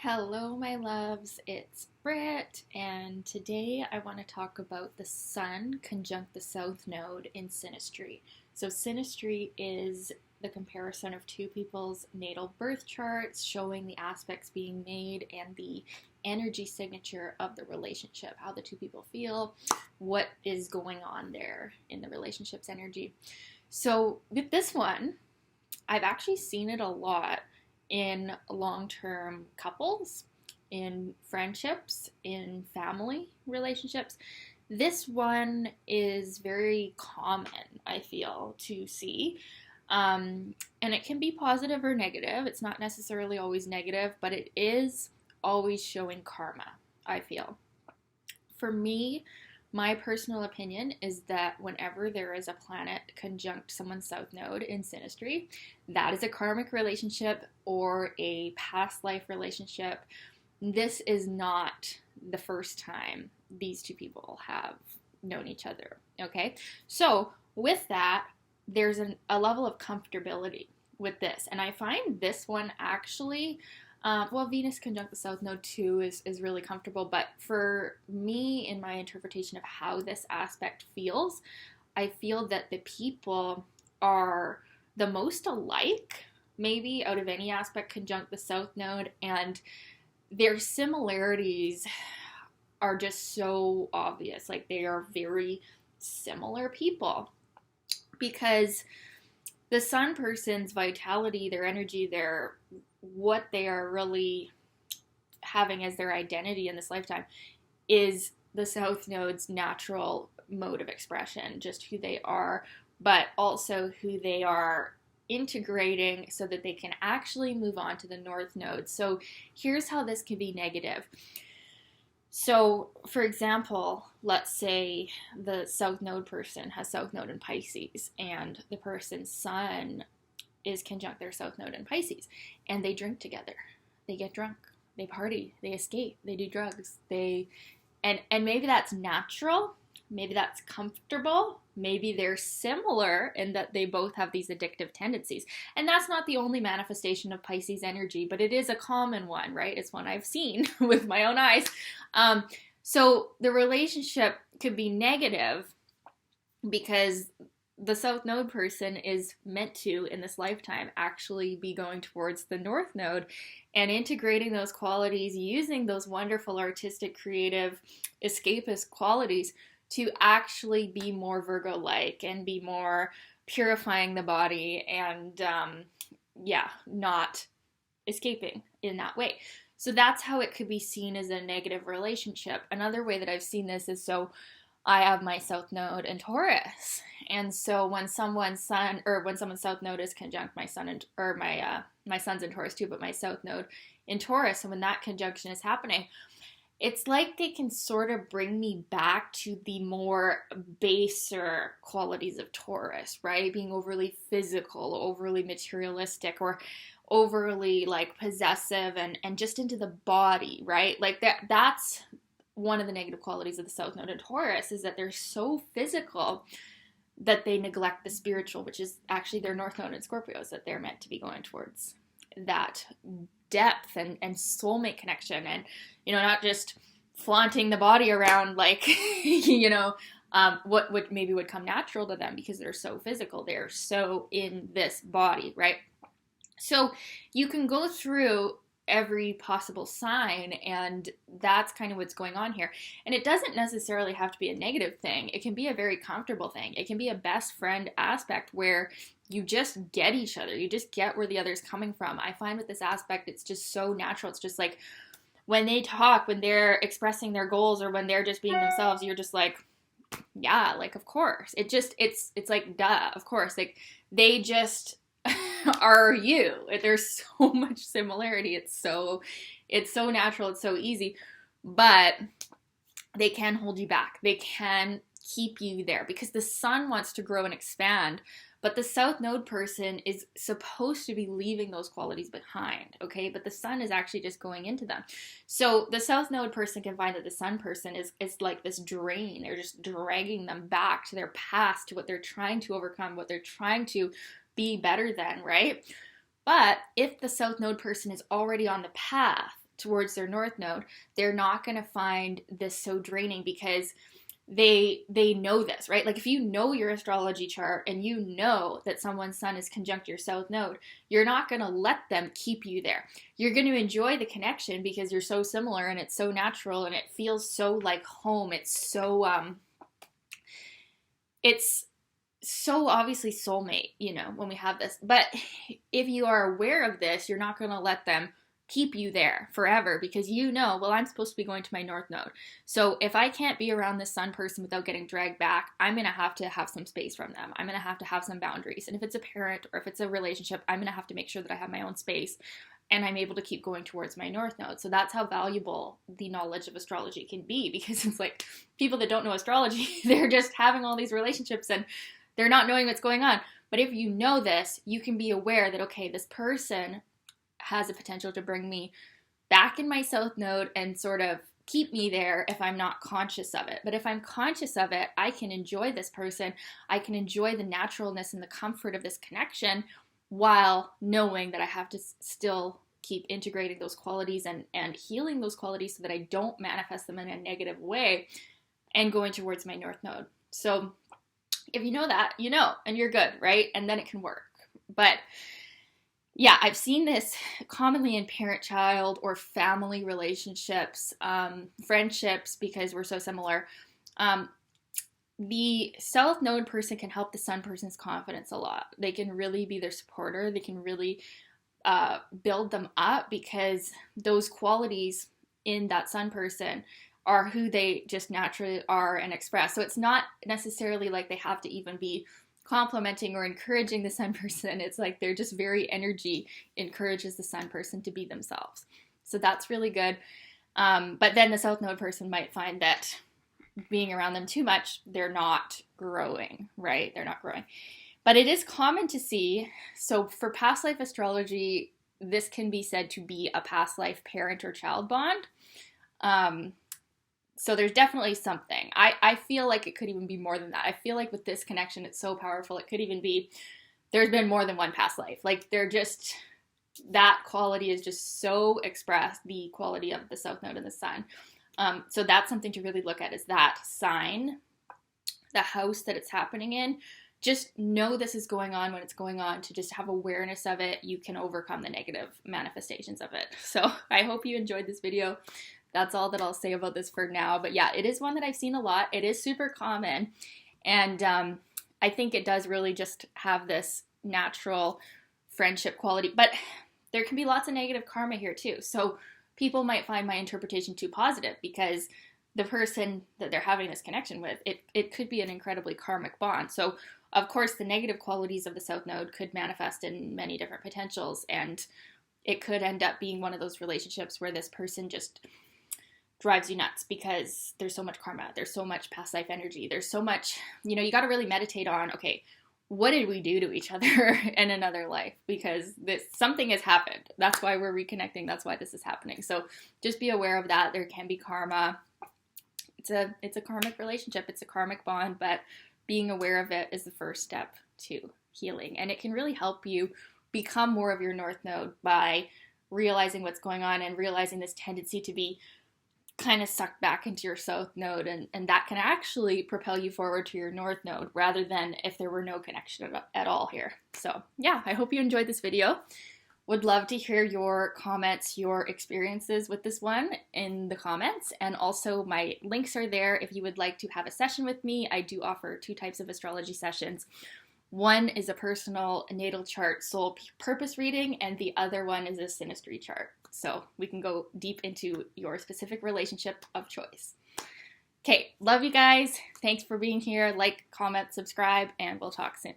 Hello, my loves. It's Britt, and today I want to talk about the Sun conjunct the South Node in Synastry. So, Synastry is the comparison of two people's natal birth charts, showing the aspects being made and the energy signature of the relationship, how the two people feel, what is going on there in the relationship's energy. So, with this one, I've actually seen it a lot in long-term couples, in friendships, in family relationships. This one is very common, I feel, to see. And it can be positive or negative. It's not necessarily always negative, but it is always showing karma, I feel. For me, my personal opinion is that whenever there is a planet conjunct someone's south node in Synastry, that is a karmic relationship or a past life relationship. This is not the first time these two people have known each other, okay? So with that, there's a level of comfortability with this. And I find this one actually Venus conjunct the South Node too is really comfortable. But for me, in my interpretation of how this aspect feels, I feel that the people are the most alike, maybe out of any aspect conjunct the South Node, and their similarities are just so obvious. Like, they are very similar people because the Sun person's vitality, their energy, what they are really having as their identity in this lifetime is the South Node's natural mode of expression, just who they are, but also who they are integrating so that they can actually move on to the North Node. So here's how this can be negative. So, for example, let's say the South Node person has South Node in Pisces, and the person's Sun is conjunct their South Node in Pisces, and they drink together, they get drunk, they party, they escape, they do drugs, and maybe that's natural, maybe that's comfortable, maybe they're similar in that they both have these addictive tendencies. And that's not the only manifestation of Pisces energy, but it is a common one, right? It's one I've seen with my own eyes. So the relationship could be negative because the South Node person is meant to, in this lifetime, actually be going towards the North Node and integrating those qualities, using those wonderful artistic, creative, escapist qualities to actually be more Virgo-like and be more purifying the body and, not escaping in that way. So that's how it could be seen as a negative relationship. Another way that I've seen this is, so I have my South Node in Taurus, and so when someone's South Node is conjunct my Sun and my Sun's in Taurus too, but my South Node in Taurus, and when that conjunction is happening, it's like they can sort of bring me back to the more baser qualities of Taurus, right? Being overly physical, overly materialistic, or overly like possessive and just into the body, right? Like that's one of the negative qualities of the South Node in Taurus, is that they're so physical that they neglect the spiritual, which is actually their North Node in Scorpios, that they're meant to be going towards that depth and soulmate connection, and not just flaunting the body around like what would come natural to them because they're so physical, they're so in this body, right? So you can go through every possible sign, and that's kind of what's going on here. And it doesn't necessarily have to be a negative thing. It can be a very comfortable thing. It can be a best friend aspect where you just get each other. You just get where the other's coming from. I find with this aspect, it's just so natural. It's just like when they talk, when they're expressing their goals, or when they're just being themselves, you're just like, yeah, like, of course. It's like, duh, of course. Like, they just are you. There's so much similarity. It's so natural. It's so easy, but they can hold you back. They can keep you there because the Sun wants to grow and expand, but the South Node person is supposed to be leaving those qualities behind, okay? But the Sun is actually just going into them. So the South Node person can find that the Sun person is like this drain. They're just dragging them back to their past, to what they're trying to overcome, what they're trying to be better than, right? But if the South Node person is already on the path towards their north node, they're not going to find this so draining because they know this, right? Like if you know your astrology chart and you know that someone's sun is conjunct your south node, you're not going to let them keep you there. You're going to enjoy the connection because you're so similar and it's so natural and it feels so like home. It's so obviously soulmate, you know, when we have this. But if you are aware of this, you're not going to let them keep you there forever because you know, well, I'm supposed to be going to my north node. So if I can't be around this sun person without getting dragged back, I'm going to have some space from them. I'm going to have some boundaries. And if it's a parent or if it's a relationship, I'm going to have to make sure that I have my own space and I'm able to keep going towards my north node. So that's how valuable the knowledge of astrology can be, because it's like people that don't know astrology, they're just having all these relationships and they're not knowing what's going on. But if you know this, you can be aware that, okay, this person has a potential to bring me back in my south node and sort of keep me there if I'm not conscious of it. But if I'm conscious of it, I can enjoy this person. I can enjoy the naturalness and the comfort of this connection while knowing that I have to still keep integrating those qualities and healing those qualities so that I don't manifest them in a negative way and going towards my north node. So if you know that, you know, and you're good, right? And then it can work. But yeah, I've seen this commonly in parent-child or family relationships, friendships, because we're so similar. The south node person can help the sun person's confidence a lot. They can really be their supporter. They can really build them up because those qualities in that sun person are who they just naturally are and express. So it's not necessarily like they have to even be complimenting or encouraging the sun person. It's like they're just very energy encourages the sun person to be themselves. So that's really good. But then the south node person might find that being around them too much, they're not growing, right? They're not growing. But it is common to see, so for past life astrology, this can be said to be a past life parent or child bond. So there's definitely something. I feel like it could even be more than that. I feel like with this connection, it's so powerful. It could even be, there's been more than one past life. Like they're just, that quality is just so expressed, the quality of the south node and the sun. So that's something to really look at, is that sign, the house that it's happening in. Just know this is going on when it's going on, to just have awareness of it. You can overcome the negative manifestations of it. So I hope you enjoyed this video. That's all that I'll say about this for now. But yeah, it is one that I've seen a lot. It is super common. And I think it does really just have this natural friendship quality. But there can be lots of negative karma here too. So people might find my interpretation too positive because the person that they're having this connection with, it could be an incredibly karmic bond. So of course, the negative qualities of the south node could manifest in many different potentials. And it could end up being one of those relationships where this person just drives you nuts because there's so much karma, there's so much past life energy, there's so much, you know, you got to really meditate on, okay, what did we do to each other in another life? Because something has happened. That's why we're reconnecting. That's why this is happening. So just be aware of that. There can be karma. It's a karmic relationship. It's a karmic bond, but being aware of it is the first step to healing. And it can really help you become more of your north node by realizing what's going on and realizing this tendency to be kind of sucked back into your south node, and that can actually propel you forward to your north node rather than if there were no connection at all here. So yeah, I hope you enjoyed this video. Would love to hear your comments, your experiences with this one in the comments, and also my links are there if you would like to have a session with me. I do offer 2 types of astrology sessions. One is a personal natal chart soul purpose reading, and the other one is a synastry chart. So we can go deep into your specific relationship of choice. Okay, love you guys. Thanks for being here. Like, comment, subscribe, and we'll talk soon.